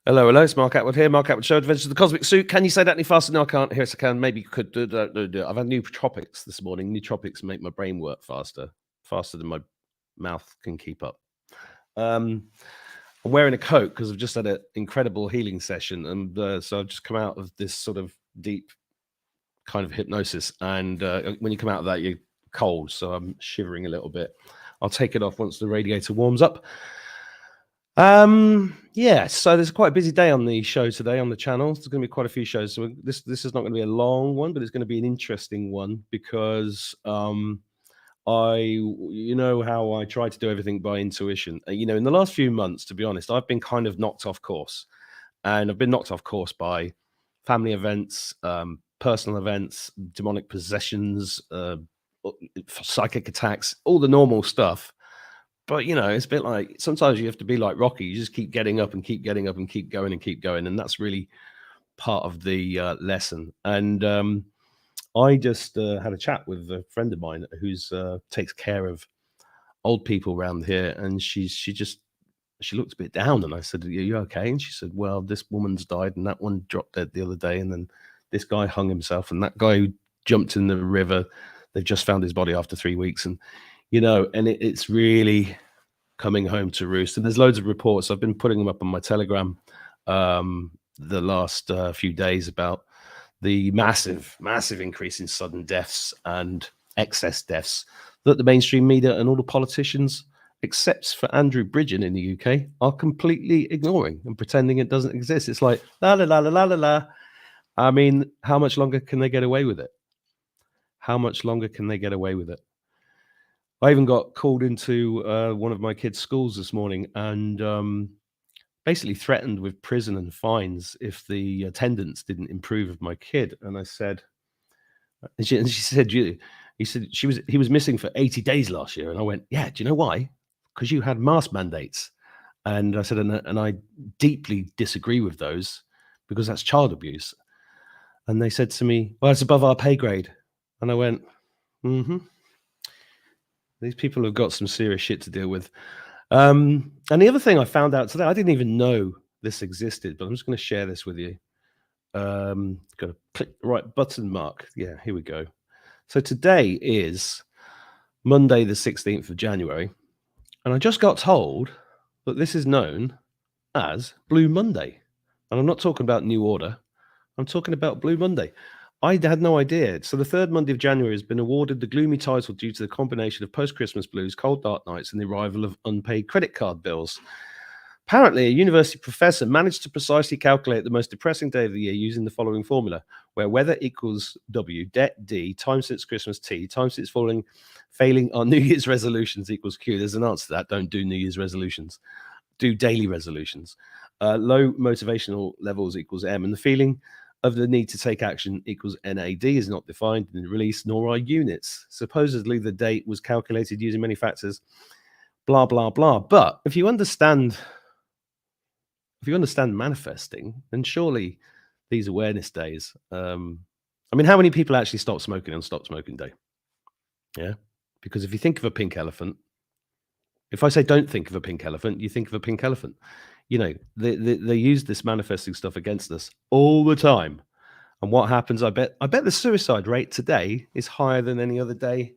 Hello, it's Mark Atwood here. Mark Atwood Show, Adventures of the Cosmic Suit. Can you say that any faster? No, I can't. Yes, I can. Maybe you could do it. I've had new tropics this morning. New tropics make my brain work faster than my mouth can keep up. I'm wearing a coat because I've just had an incredible healing session, and so I've just come out of this sort of deep kind of hypnosis. And when you come out of that, you're cold, so I'm shivering a little bit. I'll take it off once the radiator warms up. Yeah, so there's quite a busy day on the show today on the channel. There's going to be quite a few shows. So this is not going to be a long one, but it's going to be an interesting one because you know how I try to do everything by intuition. In the last few months, to be honest, I've been kind of knocked off course, and I've been knocked off course by family events, personal events, demonic possessions, psychic attacks, all the normal stuff. But it's a bit like sometimes you have to be like Rocky. You just keep getting up and keep getting up and keep going and keep going, and that's really part of the lesson. And I just had a chat with a friend of mine who's takes care of old people around here, and she looked a bit down. And I said, "Are you okay?" And she said, "Well, this woman's died, and that one dropped dead the other day, and then this guy hung himself, and that guy who jumped in the river, they've just found his body after 3 weeks." And and it's really coming home to roost. And there's loads of reports. I've been putting them up on my Telegram the last few days about the massive increase in sudden deaths and excess deaths that the mainstream media and all the politicians, except for Andrew Bridgen in the UK, are completely ignoring and pretending it doesn't exist. It's like, la, la, la, la, la, la, la. I mean, how much longer can they get away with it? How much longer can they get away with it? I even got called into one of my kids' schools this morning and basically threatened with prison and fines if the attendance didn't improve of my kid. And I said, and she said, he was missing for 80 days last year. And I went, yeah, do you know why? Because you had mask mandates. And I said, and I deeply disagree with those because that's child abuse. And they said to me, well, it's above our pay grade. And I went, mm-hmm. These people have got some serious shit to deal with. And the other thing I found out today, I didn't even know this existed, but I'm just going to share this with you. Got to click the right button, Mark. Yeah, here we go. So today is Monday, the 16th of January. And I just got told that this is known as Blue Monday. And I'm not talking about New Order. I'm talking about Blue Monday. I had no idea. So the third Monday of January has been awarded the gloomy title due to the combination of post-Christmas blues, cold dark nights, and the arrival of unpaid credit card bills. Apparently, a university professor managed to precisely calculate the most depressing day of the year using the following formula, where weather equals W, debt D, time since Christmas T, time since failing our New Year's resolutions equals Q. There's an answer to that. Don't do New Year's resolutions. Do daily resolutions. Low motivational levels equals M, and the feeling of the need to take action equals NAD is not defined in the release, nor are units. Supposedly, the date was calculated using many factors, blah, blah, blah. But if you understand manifesting, then surely these awareness days, I mean, how many people actually stop smoking on Stop Smoking Day? Yeah. Because if you think of a pink elephant, if I say don't think of a pink elephant, you think of a pink elephant. They use this manifesting stuff against us all the time. And what happens? I bet the suicide rate today is higher than any other day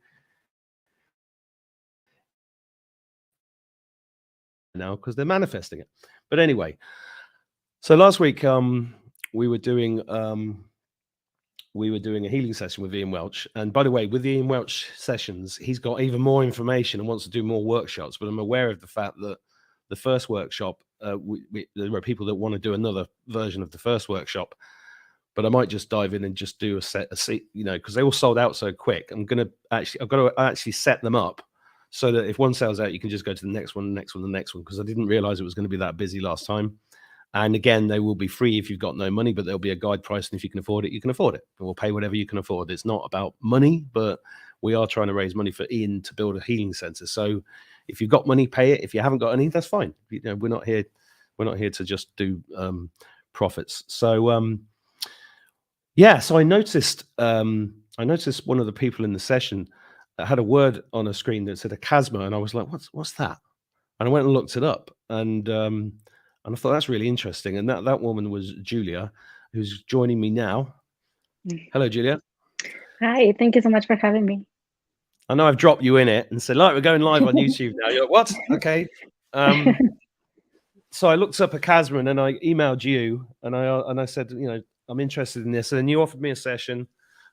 now because they're manifesting it. But anyway, so last week we were doing a healing session with Ian Welch. And by the way, with the Ian Welch sessions, he's got even more information and wants to do more workshops. But I'm aware of the fact that the first workshop, there are people that want to do another version of the first workshop. But I might just dive in and just do a seat, because they all sold out so quick. I've got to actually set them up so that if one sells out, you can just go to the next one, the next one, the next one, because I didn't realize it was going to be that busy last time. And again, they will be free if you've got no money, but there'll be a guide price. And if you can afford it, you can afford it. And we'll pay whatever you can afford. It's not about money, but we are trying to raise money for Ian to build a healing center. So if you've got money, pay it. If you haven't got any, that's fine. We're not here to just do profits. So yeah, so I noticed one of the people in the session that had a word on a screen that said Acasma, and I was like, what's that? And I went and looked it up, and And I thought that's really interesting. And that woman was Julia, who's joining me now. Mm. Hello, Julia. Hi, thank you so much for having me. I know I've dropped you in it and said, like, we're going live on YouTube now. You're like, what? Okay. Um, so I looked up Acasma and then I emailed you and I said, I'm interested in this. And then you offered me a session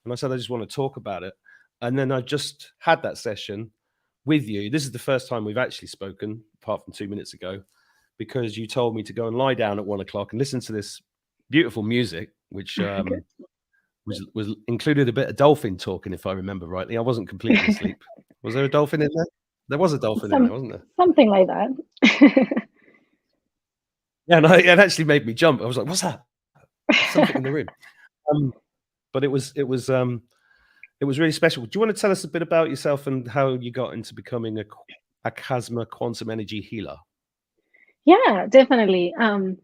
and I said, I just want to talk about it. And then I just had that session with you. This is the first time we've actually spoken, apart from 2 minutes ago, because you told me to go and lie down at 1 o'clock and listen to this beautiful music, which Good. was included a bit of dolphin talking, if I remember rightly. I wasn't completely asleep. Was there a dolphin in there? There was a dolphin in there, Some wasn't there? something like that. Yeah, and it actually made me jump. I was like, "What's that? There's something in the room." Um, but it was really special. Do you want to tell us a bit about yourself and how you got into becoming a Casma quantum energy healer? Yeah, definitely. I'm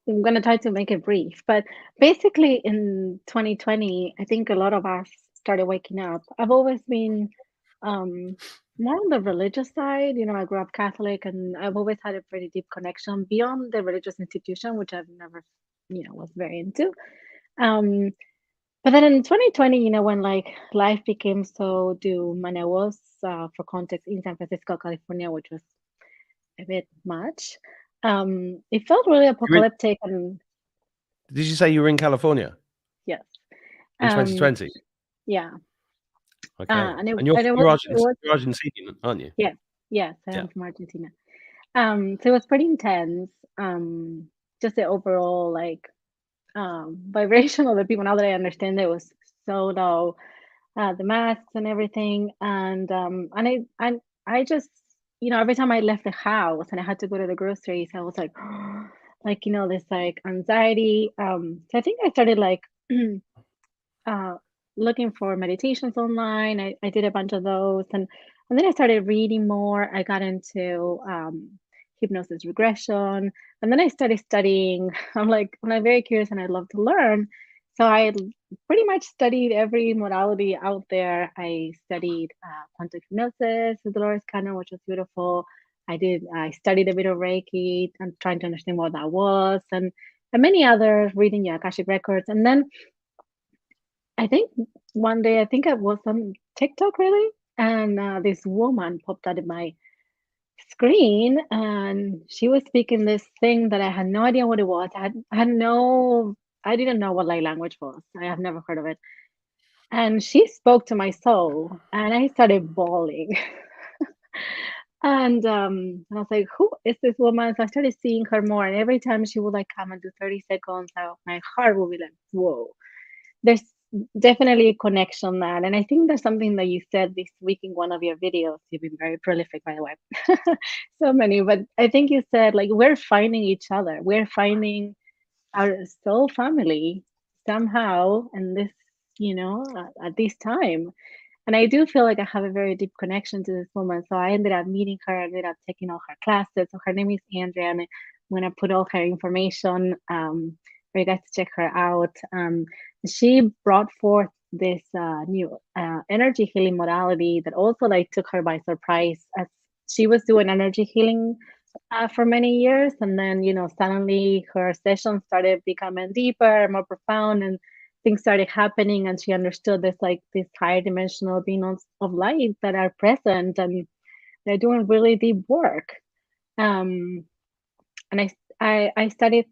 gonna try to make it brief, but basically in 2020, I think a lot of us started waking up. I've always been um, more on the religious side. I grew up Catholic, and I've always had a pretty deep connection beyond the religious institution, which I've never, was very into. Um, but then in 2020, when like life became so doom, and I was, for context, in San Francisco, California, which was a bit much. It felt really You in, apocalyptic, and did you say you were in California yes. in Um, 2020? yeah. Okay, And it and you're and it was you're, it was You're Argentinian, aren't you? yes, yes, I Yeah. am from Argentina. So it was pretty intense. Just the overall like vibration of the people. Now that I understand, it was so low. The masks and everything, and I just every time I left the house and I had to go to the groceries, I was like, like this like anxiety. So I think I started like uh, looking for meditations online. I did a bunch of those, and then I started reading more. I got into hypnosis regression, and then I started studying. I'm very curious, and I love to learn. So pretty much studied every modality out there. I studied quantum hypnosis with Dolores Cannon, which was beautiful. I studied a bit of Reiki and trying to understand what that was, and many others, reading Akashic records, and then I think one day, I think I was on TikTok really, and this woman popped out of my screen, and she was speaking this thing that I had no idea what it was. I didn't know what light language was. I have never heard of it. And she spoke to my soul, and I started bawling. And I was like, "Who is this woman?" So I started seeing her more, and every time she would like come and do 30 seconds, my heart would be like, "Whoa." There's definitely a connection there. And I think there's something that you said this week in one of your videos. You've been very prolific, by the way. So many, but I think you said like we're finding each other. We're finding our soul family somehow, and this, at this time. And I do feel like I have a very deep connection to this woman. So I ended up meeting her, I ended up taking all her classes. So her name is Andrea, and I'm gonna put all her information for you guys to check her out. She brought forth this new energy healing modality that also like took her by surprise, as she was doing energy healing for many years, and then suddenly her sessions started becoming deeper, more profound, and things started happening, and she understood this like this higher dimensional beings of light that are present, and they're doing really deep work. um and I studied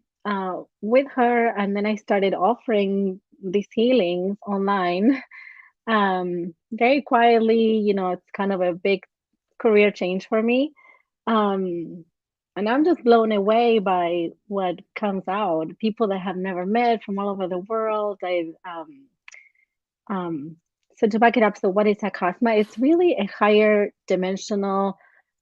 with her, and then I started offering these healings online, very quietly. It's kind of a big career change for me. Um and I'm just blown away by what comes out, people that have never met from all over the world. Um, so to back it up, so what is Acasma? It's really a higher dimensional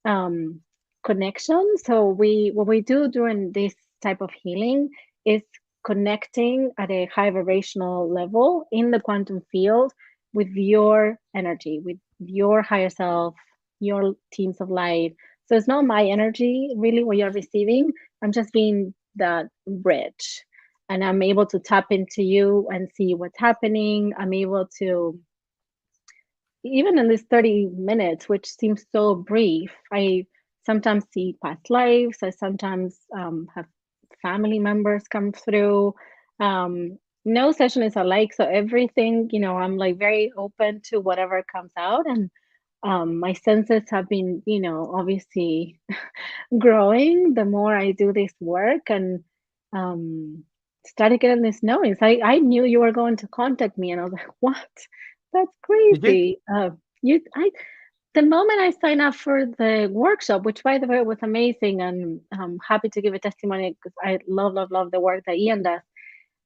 um, connection. So what we do during this type of healing is connecting at a high vibrational level in the quantum field with your energy, with your higher self, your teams of light. So it's not my energy really what you're receiving. I'm just being that bridge, and I'm able to tap into you and see what's happening. I'm able to, even in this 30 minutes, which seems so brief, I sometimes see past lives. I sometimes have family members come through. No session is alike, so everything, I'm like very open to whatever comes out, and my senses have been, obviously growing the more I do this work, and um, started getting this notice. I knew you were going to contact me, and I was like, "What? That's Did you? crazy!" The moment I signed up for the workshop, which by the way was amazing, and I'm happy to give a testimony because I love, love, love the work that Ian does.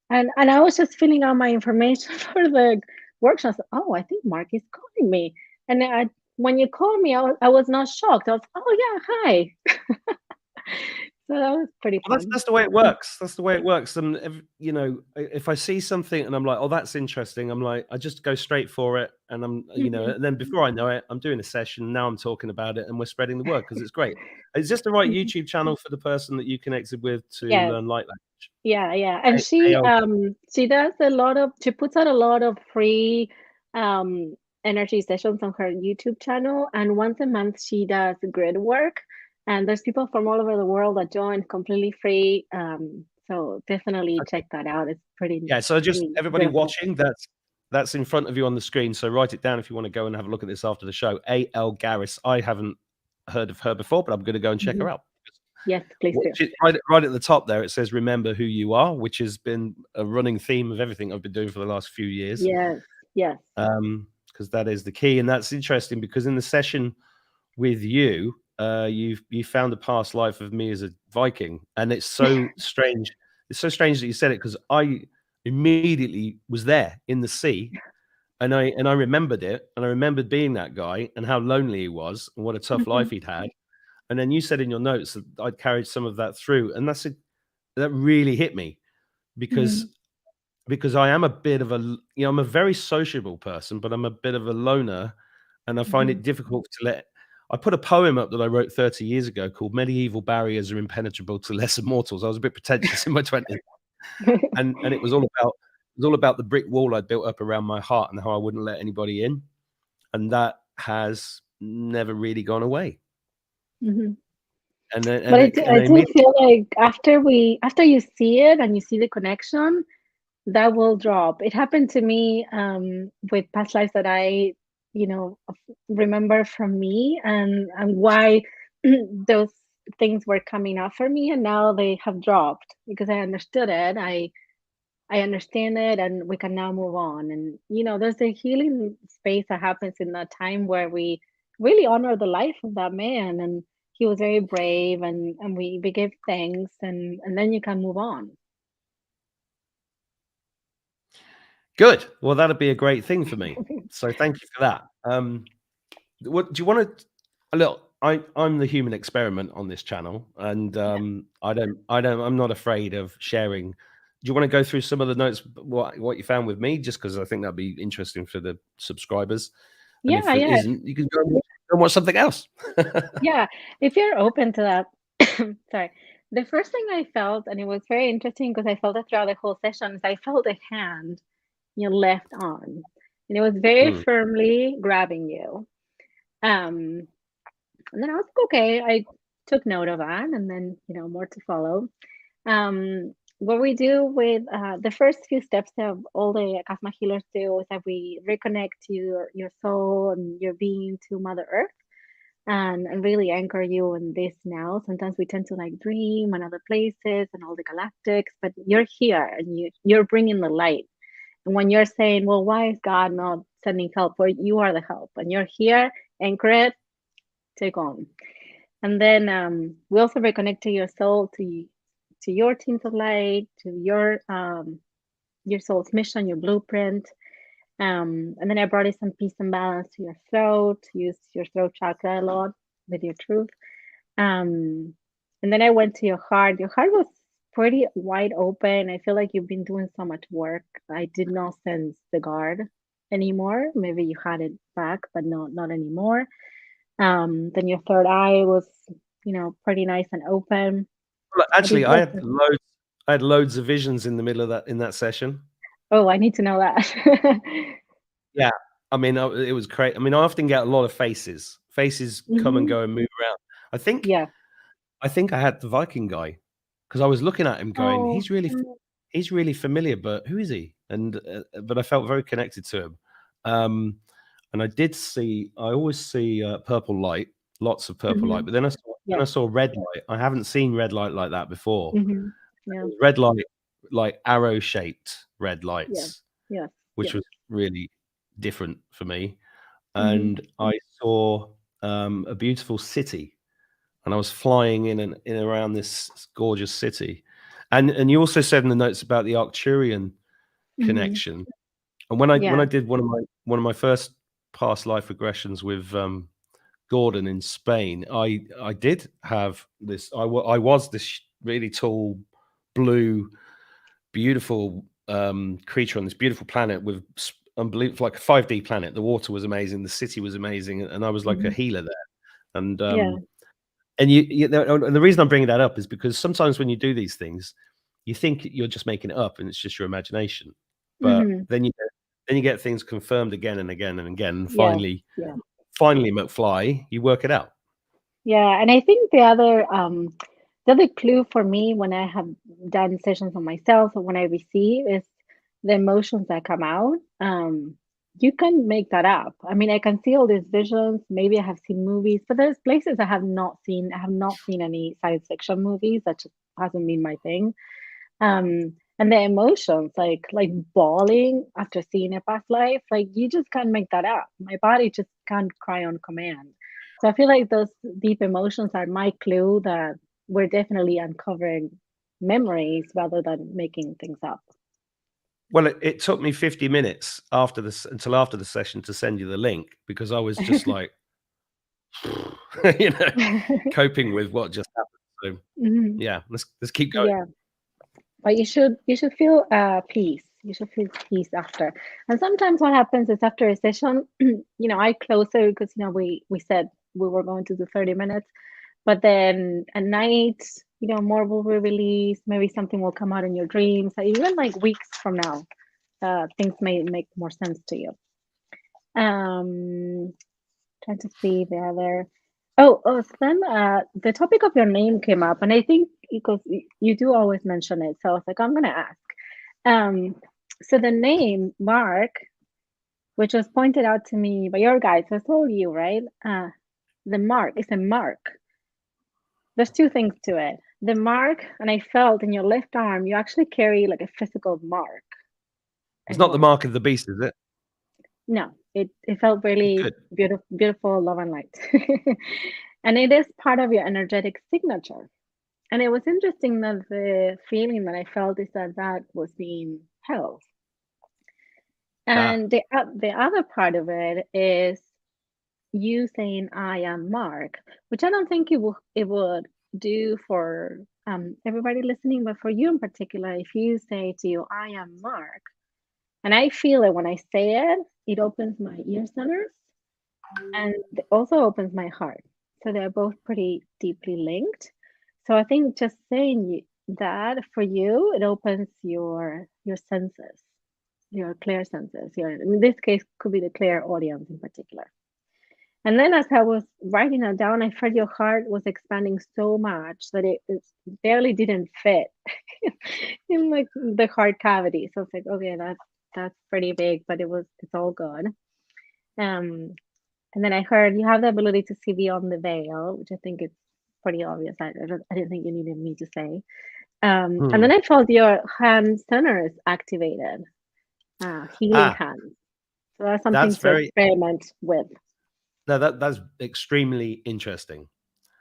And I was just filling out my information for the workshop. Oh, I think Mark is calling me. And when you called me, I was not shocked. I was, oh yeah, hi. So that was pretty Well, fun. that's the way it works. That's the way it works. And if I see something and I'm like, oh, that's interesting, I'm like, I just go straight for it. And Mhm. and then before I know it, I'm doing a session. Now I'm talking about it and we're spreading the word because it's great. It's just the right Mhm. YouTube channel for the person that you connected with to Yes. learn light language. Yeah, yeah. And AL. she does a lot of she puts out a lot of free um energy sessions on her YouTube channel, and once a month she does grid work, and there's people from all over the world that join completely free. So definitely check that out. It's Yeah, so just pretty everybody beautiful. watching, that's in front of you on the screen. So write it down if you want to go and have a look at this after the show. A.L. Garris. I haven't heard of her before, but I'm going to go and check her Mhm. out. Yes, please do. Right at the top there, it says "Remember who you are," which has been a running theme of everything I've been doing for the last few years. Yes, yes. Because that is the key, and that's interesting because in the session with you, you found a past life of me as a Viking, and it's so strange. It's so strange that you said it because I immediately was there in the sea, and I remembered it, and I remembered being that guy and how lonely he was and what a tough life Mhm, he'd had. And then you said in your notes that I'd carried some of that through, and that really hit me because mhm, I am a bit of I'm a very sociable person, but I'm a bit of a loner, and I find mhm. it difficult to let. I put a poem up that I wrote 30 years ago called "Medieval Barriers Are Impenetrable to Lesser Mortals." I was a bit pretentious in my 20s, and it was all about the brick wall I built up around my heart and how I wouldn't let anybody in, and that has never really gone away. Mhm. And then But and it and I I do immediately feel like after you see it and you see the connection, that will drop. It happened to me with past lives that I, remember from me, and why those things were coming up for me, and now they have dropped because I understood it. I understand it, and we can now move on. And there's a healing space that happens in that time where we really honor the life of that man, and he was very brave, and we give thanks, and then you can move on. good. Well, that'd be a great thing for me. So thank you for that. What do you want to a little I'm the human experiment on this channel, and Yeah. I'm not afraid of sharing. Do you want to go through some of the notes what you found with me, just because I think that'd be interesting for the subscribers, and Yeah, if it yeah, isn't, you can go and watch something else. yeah. If you're open to that, sorry. The first thing I felt, and it was very interesting because I felt it throughout the whole session, is I felt a hand your left arm, and it was very Mm. firmly grabbing you. Um, and then I was like, okay. I took note of that, and then more to follow. What we do with the first few steps of all the Acasma healers do is that we reconnect your soul and your being to Mother Earth, and really anchor you in this now. Sometimes we tend to like dream and other places and all the galactics, but you're here and you're bringing the light. And when you're saying, well, why is God not sending help? Well, you are the help, and you're here, anchor it, take on. And then we also reconnect to your soul, to your teams of light, to your soul's mission, your blueprint. And then I brought in some peace and balance to your throat. Use your throat chakra a lot with your truth. Um, and then I went to your heart. Your heart was pretty wide open. I feel like you've been doing so much work. I did not sense the guard anymore. Maybe you had it back, but not anymore. Then your third eye was, pretty nice and open. Well, I did actually, feel some, I had loads of visions in the middle of that session. oh, I need to know that. Yeah, I mean, it was great. I mean, I often get a lot of faces. Faces come and Hmm. go and move around. I think Yeah. I think I had the Viking guy because I was looking at him going, Oh, he's really familiar, but who is he? And but I felt very connected to him. Um, and I always see purple light, lots of purple light, mm-hmm. but then Yeah. I saw red light. I haven't seen red light like that before. Mm-hmm. Yeah. Red light, like arrow shaped red Yeah. lights, Yes. which Yes. was really different for me. Mm-hmm. And I saw a beautiful city, and I was flying in and in around this gorgeous city. And you also said in the notes about the Arcturian Mm-hmm. connection. And when I Yeah. did one of my first past life regressions with Gordon in Spain, I did have this. I was this really tall, blue, beautiful creature on this beautiful planet with unbelievable, like a 5D planet. The water was amazing, the city was amazing, and I was like a Mm-hmm. healer there. And Yeah. you know, and the reason I'm bringing that up is because sometimes when you do these things, you think you're just making it up and it's just your imagination, but Mm-hmm. then you get things confirmed again and again and again, and Yeah. Yeah. finally, McFly, you work it out. Yeah. And I think the other clue for me when I have done sessions on myself or when I receive is the emotions that come out. You can make that up. I mean, I can see all these visions. Maybe I have seen movies, but there's places I have not seen. I have not seen any science fiction movies. That just hasn't been my thing. And the emotions, like bawling after seeing a past life, like you just can't make that up. My body just can't cry on command. So I feel like those deep emotions are my clue that we're definitely uncovering memories rather than making things up. Well, it took me 50 minutes until after the session to send you the link because I was just like, you know, coping with what just happened. So Mhm. yeah, let's keep going. Yeah, but you should feel peace. You should feel peace after. And sometimes what happens is after a session, I close it because we said we were going to do 30 minutes. But then at night, more will be released. Maybe something will come out in your dreams. Even like weeks from now, things may make more sense to you. Um, Trying to see the other. Oh, so then the topic of your name came up, and I think because you do always mention it, so I was like, I'm gonna ask. Um, so the name Mark, which was pointed out to me by your guide, so I told you, right? The mark is a mark. There's two things to it. The mark, and I felt in your left arm, you actually carry like a physical mark. It's It not the was. mark of the beast, is it? No, it felt really Good. beautiful, love and light. And it is part of your energetic signature. And it was interesting that the feeling that I felt is that that was being held. Ah, And the other part of it is you saying I am Mark, which I don't think it would do for everybody listening, but for you in particular, if you say to you I am Mark, and I feel it when I say it, it opens my ear centers and it also opens my heart. So they're both pretty deeply linked. So I think just saying that for you, it opens your senses, your clear senses. In this case, could be the clear audience in particular. And then as I was writing it down, I felt your heart was expanding so much that it barely didn't fit in like the heart cavity. So it's like, okay, that's pretty big, but it's all good. Um, and then I heard you have the ability to see beyond the veil, which I think is pretty obvious. I didn't think you needed me to say. And hmm. then I felt your hand centers activated, healing Ah, hands. So that's that's something to very experiment with. no, that's extremely interesting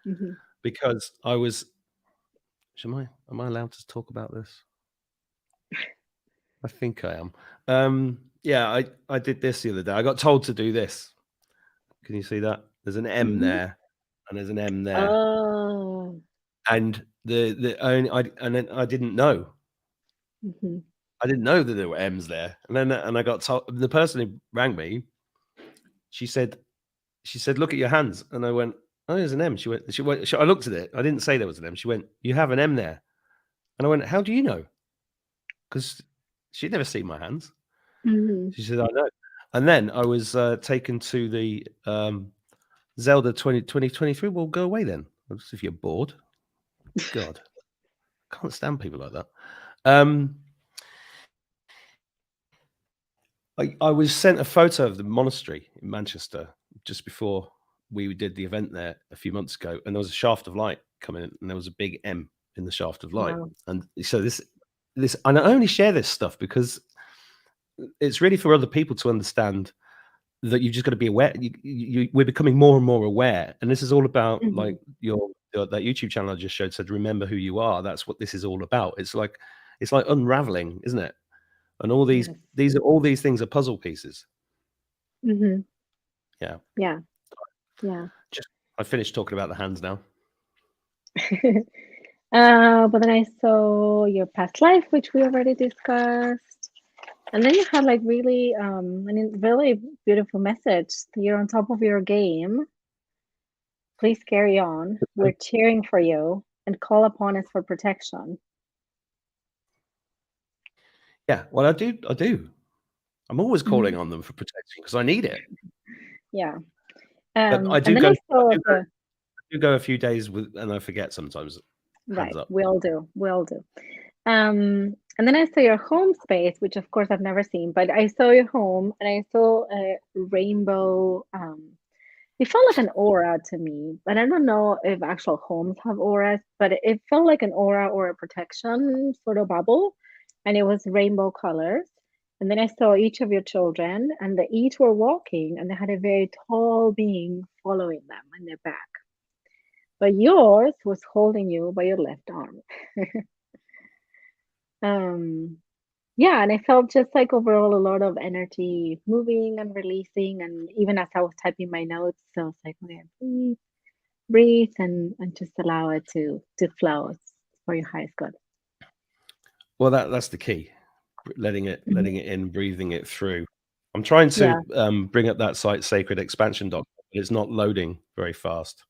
Hmm. because I was. Am I allowed to talk about this? I think I am. Yeah, I did this the other day. I got told to do this. Can you see that? There's an M Hmm. there, and there's an M there, Oh. and the only and then I didn't know. Hmm. I didn't know that there were M's there, and then I got told. The person who rang me, she said, "Look at your hands," and I went, "Oh, there's an M." I looked at it. I didn't say there was an M. She went, "You have an M there," and I went, "How do you know?" Because she'd never seen my hands. Hmm. She said, "I know." And then I was taken to the Zelda 2023 will go away then. Just if you're bored. God, can't stand people like that. Um, I was sent a photo of the monastery in Manchester just before we did the event there a few months ago, and there was a shaft of light coming in, and there was a big M in the shaft of light. Wow. And so this, and I only share this stuff because it's really for other people to understand that you've just got to be aware. We're becoming more and more aware, and this is all about Hmm. like that YouTube channel I just showed said, "Remember who you are." That's what this is all about. It's like unraveling, isn't it? And all Yes. these things are puzzle pieces. Hmm. Yeah. Yeah. Yeah. Just I finished talking about the hands now. But then I saw your past life, which we already discussed. And then you had like really, really beautiful message. You're on top of your game. Please carry on. We're cheering for you and call upon us for protection. Yeah. Well, I do. I'm always calling Hmm. on them for protection because I need it. Yeah. But And then I saw the I do go a few days with, and I forget sometimes. Hands right. up. We'll do. We'll do. And then I saw your home space, which of course I've never seen, but I saw your home and I saw a rainbow. It felt like an aura to me, but I don't know if actual homes have auras, but it felt like an aura or a protection sort of bubble, and it was rainbow colors. And then I saw each of your children, and they each were walking, and they had a very tall being following them in their back. But yours was holding you by your left arm. Um, yeah, and I felt just like overall a lot of energy moving and releasing, and even as I was typing my notes, so I was like, okay, breathe and just allow it to flow. It's for your highest good. Well, that's the key. Hmm. Letting it in, breathing it through. I'm trying to Yeah. bring up that site, Sacred Expansion doc, but it's not loading very fast.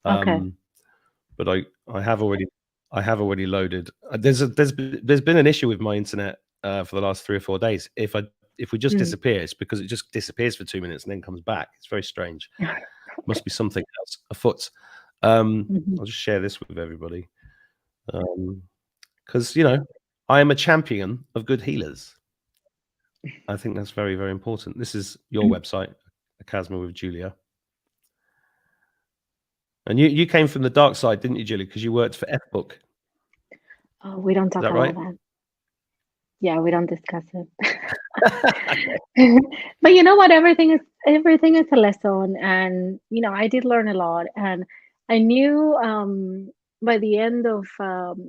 Okay. Um, but I have already loaded. There's been an issue with my internet for the last 3 or 4 days. If we just Mm. disappear, it's because it just disappears for 2 minutes and then comes back. It's very strange. Must be something else afoot. Hmm. I'll just share this with everybody because I am a champion of good healers. I think that's very, very important. This is your website, Acasma with Julia. And you came from the dark side, didn't you, Julia? Because you worked for F-Book. Is Oh, we don't talk that about right? that. Yeah, we don't discuss it. Okay. But you know what? Everything is a lesson, and I did learn a lot, and I knew by the end of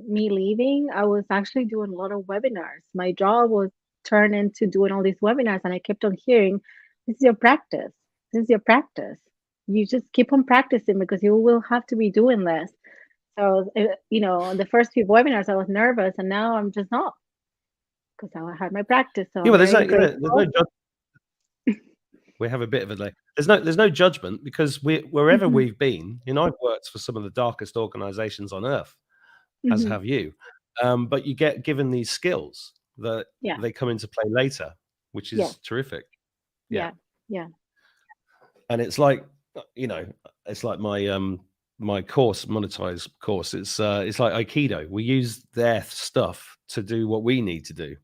me leaving, I was actually doing a lot of webinars. My job was turned into doing all these webinars, and I kept on hearing, "This is your practice. This is your practice. You just keep on practicing because you will have to be doing this." So, the first few webinars, I was nervous, and now I'm just not because I had my practice. So Yeah, I'm well, very there's no grateful. we have a bit of a delay. There's no judgment because wherever Hmm. we've been, I've worked for some of the darkest organizations on earth, as Hmm. have you. But you get given these skills that Yeah. they come into play later, which Yes. is terrific. Yeah. Yeah. Yeah. And it's like, it's like my course, Monetize course. It's like Aikido. We use their stuff to do what we need to do.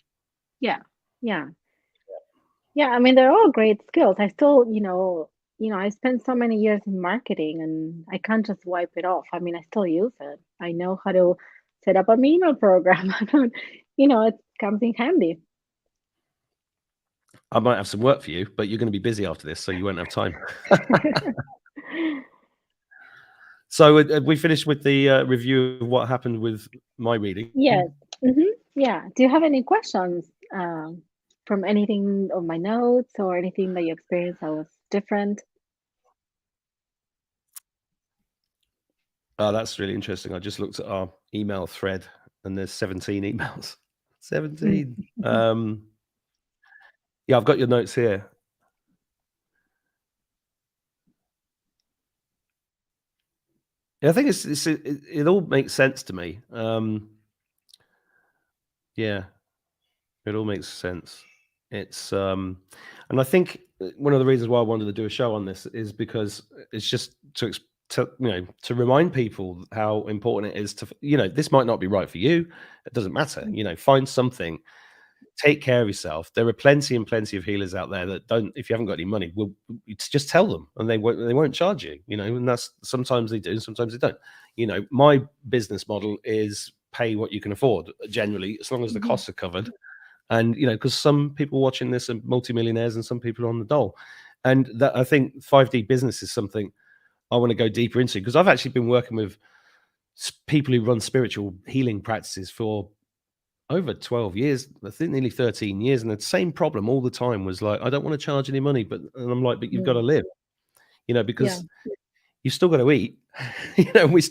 Yeah. Yeah. Yeah. I mean, they're all great skills. I still, I spent so many years in marketing and I can't just wipe it off. I mean, I still use it. I know how to set up an email program. I don't, it comes in handy. I might have some work for you, but you're going to be busy after this, so you won't have time. So we finished with the review of what happened with my reading. Yes. Yeah. Do you have any questions from anything of my notes or anything that you experienced that was different? Oh, that's really interesting. I just looked at our email thread, and there's 17 emails. 17. Yeah, I've got your notes here. Yeah, I think it all makes sense to me. Yeah, it all makes sense. It's and I think one of the reasons why I wanted to do a show on this is because it's just to to remind people how important it is to, this might not be right for you. It doesn't matter. Find something. Take care of yourself. There are plenty and plenty of healers out there that don't. If you haven't got any money, will just tell them, and they won't charge you. And that's sometimes they do, sometimes they don't. My business model is pay what you can afford. Generally, as long as the Mhm. costs are covered, and because some people watching this are multimillionaires and some people are on the dole, and that I think 5D business is something I want to go deeper into, because I've actually been working with people who run spiritual healing practices for over 12 years, I think nearly 13 years. And the same problem all the time was like, I don't want to charge any money, and I'm like, but you've got to Mm. live, Yeah, because you've still got to eat, we,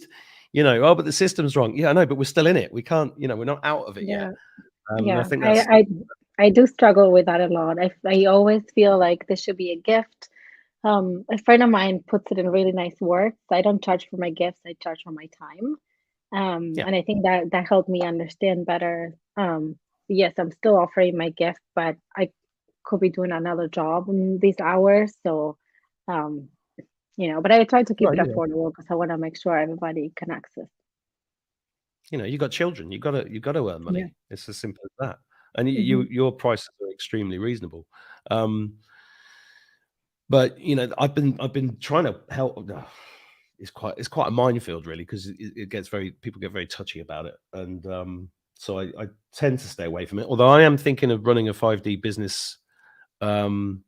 oh, but the system's wrong. Yeah, I know, but we're still in it. We can't, we're not out of it yet. yeah, And I yeah. think I, that's, I I do struggle with that a lot. I always feel like this should be a gift. A friend of mine puts it in really nice words. I don't charge for my gifts, I charge for my time. yeah, And I think that helped me understand better. Yes, I'm still offering my gift, but I could be doing another job in these hours. So, um, but I try to keep well, it affordable because I want to make sure everybody can access. you got children, you got to earn Yeah. money. It's as simple as that. And Hmm. your prices are extremely reasonable. Um, But, I've been trying to help. It's quite a minefield, really, because it gets very people get very touchy about it, and so I tend to stay away from it. Although I am thinking of running a 5D business. Um,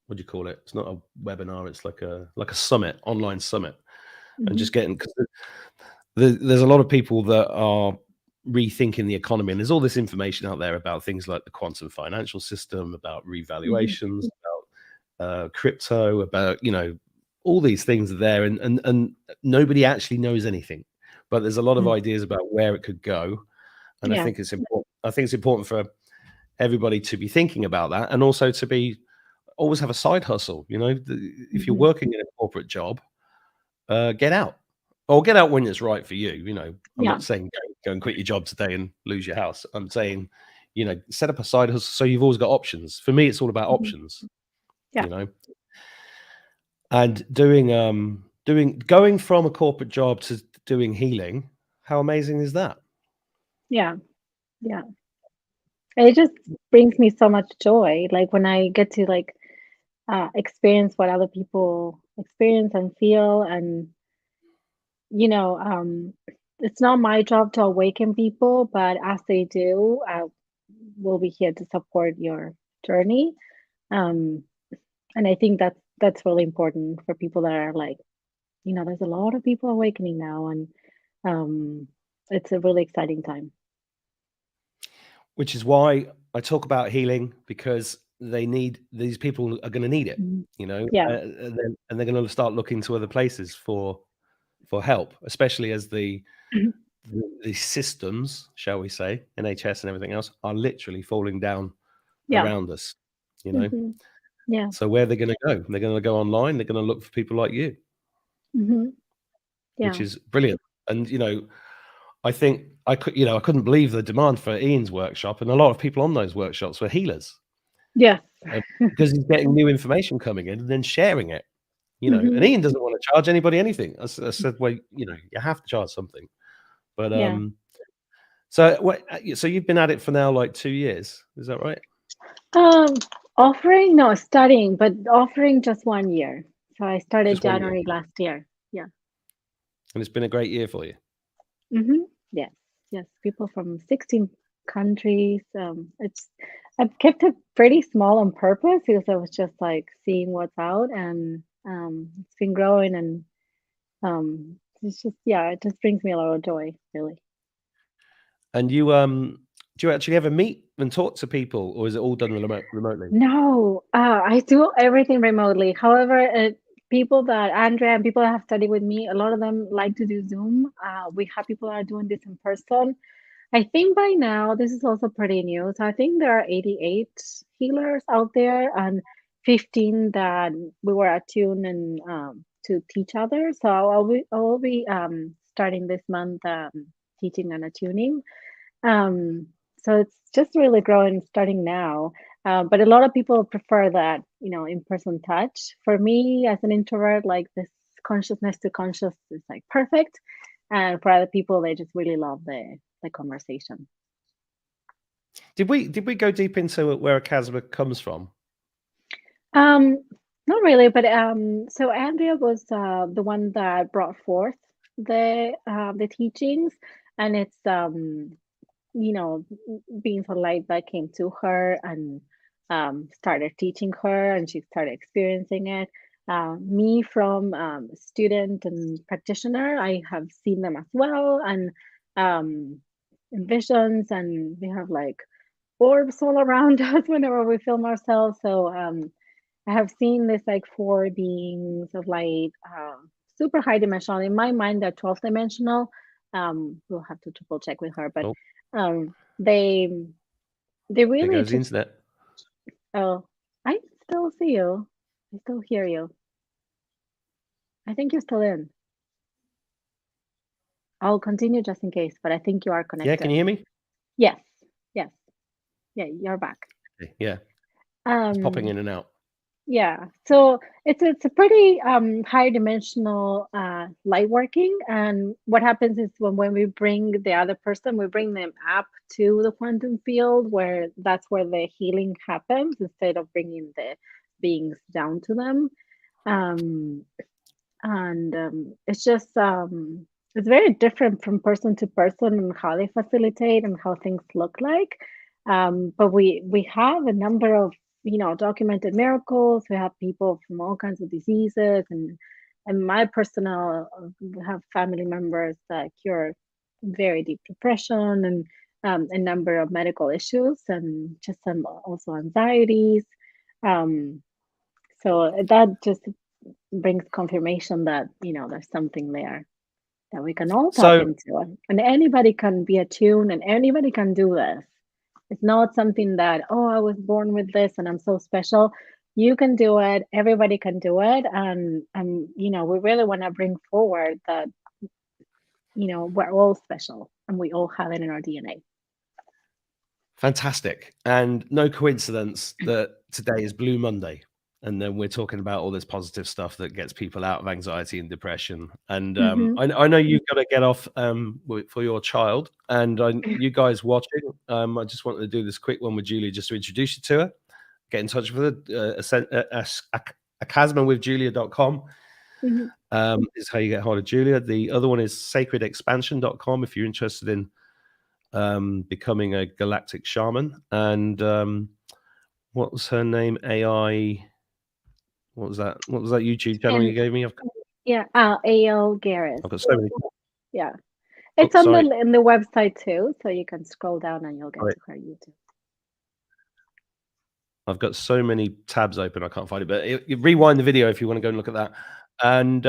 what do you call it? It's not a webinar. It's like a summit, online summit, and Hmm. just getting, because there's a lot of people that are rethinking the economy, and there's all this information out there about things like the quantum financial system, about Hmm. revaluations, crypto, about all these things are there, and nobody actually knows anything, but there's a lot of ideas about where it could go, and Yeah. I think it's important for everybody to be thinking about that, and also to be always have a side hustle. If you're Hmm. working in a corporate job, get out, or get out when it's right for you. I'm Yeah. not saying go and quit your job today and lose your house. I'm saying, set up a side hustle so you've always got options. For me, it's all about Hmm. options. Yeah. you know And going from a corporate job to doing healing, how amazing is that? Yeah. Yeah. It just brings me so much joy. Like when I get to experience what other people experience and feel, and you know, um, it's not my job to awaken people, but as they do, we'll be here to support your journey. Um, and I think that's really important for people that are like, there's a lot of people awakening now, and um, it's a really exciting time. Which is why I talk about healing, because these people are going to need it, Mhm. Yeah. and they're going to start looking to other places for help, especially as Mhm. the systems, shall we say, NHS and everything else, are literally falling down Yeah. around us. You know, Hmm. Yeah. so where they're going to go? They're going to go online. They're going to look for people like you, Hmm. which Yeah. is brilliant. And I think I couldn't believe the demand for Ian's workshop, and a lot of people on those workshops were healers, Yes. because he's getting new information coming in and then sharing it. And Hmm. Ian doesn't want to charge anybody anything. I said, well, you have to charge something. But Yeah. so you've been at it for now like 2 years, is that right? Um, Offering, no, studying, but offering just 1 year. So I started Just 1 year, January last year. Yeah. and it's been a great year for you. Hmm. Yes. Yes. People from 16 countries. I've kept it pretty small on purpose because I was just like seeing what's out, and it's been growing, and it's just, yeah, it just brings me a lot of joy, really. And do you actually ever meet and talk to people, or is it all done remotely? No, I do everything remotely. However, people that Andrea and people that have studied with me, a lot of them like to do Zoom. We have people that are doing this in person. I think by now, this is also pretty new. So I think there are 88 healers out there and 15 that we were attuned and to teach others. So I will be starting this month teaching and attuning. Um, so it's just really growing starting now. But a lot of people prefer that, in-person touch. For me, as an introvert, like this consciousness to conscious is like perfect. And for other people, they just really love the conversation. Did we go deep into where Acasma comes from? Um, Not really, but so Andrea was the one that brought forth the teachings, and it's you know, being so light that came to her and started teaching her, and she started experiencing it. Me from student and practitioner, I have seen them as well, and um, in visions, and we have like orbs all around us whenever we film ourselves. So I have seen this like four beings of light, super high dimensional. In my mind, they're 12 dimensional. We'll have to triple check with her, but Oh, um, they they there really goes the just. internet. Oh, I still see you. I still hear you. I think you're still in. I'll continue just in case, but I think you are Yeah, can connected. you hear me? Yes, yes, yeah, you're back. Okay, yeah, it's popping Um, in and out. Yeah, so it's a pretty high dimensional light working, and what happens is when we bring the other person, we bring them up to the quantum field where that's where the healing happens instead of bringing the beings down to them. Um, and it's just it's very different from person to person and how they facilitate and how things look like. But we have a number of documented miracles. We have people from all kinds of diseases, and my personal have family members that cure very deep depression and a number of medical issues and just some also anxieties. um, so that just brings confirmation that there's something there that we can all tap So into, and anybody can be attuned and anybody can do this. It's not something that, oh, I was born with this and I'm so special. You can do it, everybody can do it, and we really want to bring forward that we're all special and we all have it in our DNA. fantastic, and no coincidence that today is Blue Monday, and then we're talking about all this positive stuff that gets people out of anxiety and depression. And Hmm. I know you've got to get off for your child, and you guys watching, I just wanted to do this quick one with Julia just to introduce you to her. Get in touch with her. Acasmawithjulia.com Hmm. is how you get hold of Julia. The other one is sacredexpansion.com if you're interested in becoming a galactic shaman. And what was her name? AI. What was that? What was that YouTube channel you And gave me? yeah, AL Garris. I've got so many. Yeah, Oh, it's on the sorry. in the website too, so you can scroll down and you'll get Sorry. to her YouTube. I've got so many tabs open, I can't find it. But you rewind the video if you want to go and look at that. And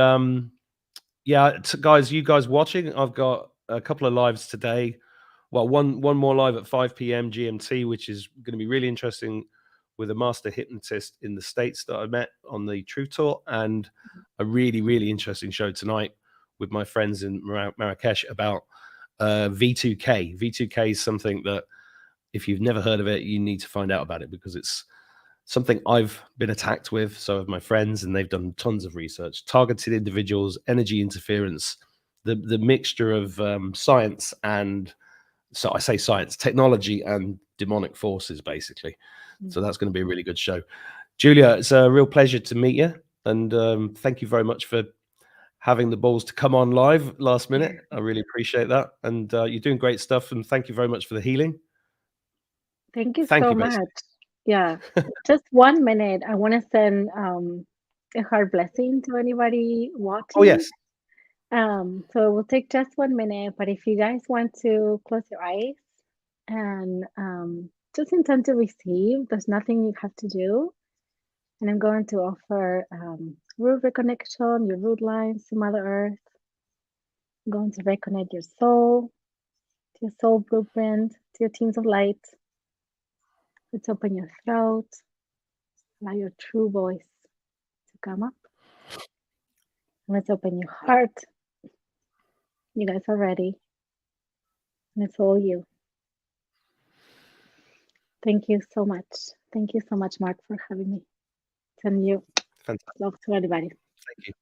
yeah, guys, you guys watching, I've got a couple of lives today. Well, one more live at 5 p.m. GMT, which is going to be really interesting, with a master hypnotist in the States that I met on the Truth Tour, and a really, really interesting show tonight with my friends in Marrakesh about V2K. V2K is something that, if you've never heard of it, you need to find out about it, because it's something I've been attacked with. So have my friends, and they've done tons of research. Targeted individuals, energy interference, the mixture of science and, so I say science, technology, and demonic forces, basically. So that's going to be a really good show. Julia, it's a real pleasure to meet you, and thank you very much for having the balls to come on live last minute. I really appreciate that, and you're doing great stuff. And thank you very much for the healing. Thank you Thank so you, basically. much. Yeah, just 1 minute. I want to send a heart blessing to anybody Oh watching. yes, So it will take just 1 minute, but if you guys want to close your eyes and just intend to receive, there's nothing you have to do. And I'm going to offer root reconnection, your root lines to Mother Earth. I'm going to reconnect your soul to your soul blueprint, to your teams of light. Let's open your throat, allow your true voice to come up. Let's open your heart. You guys are ready. And it's all you. Thank you so much. Thank you so much, Mark, for having me. Send you fantastic. love to everybody. Thank you.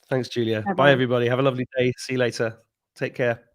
Thanks, Julia. Bye Bye, bye. everybody. Have a lovely day. See you later. Take care.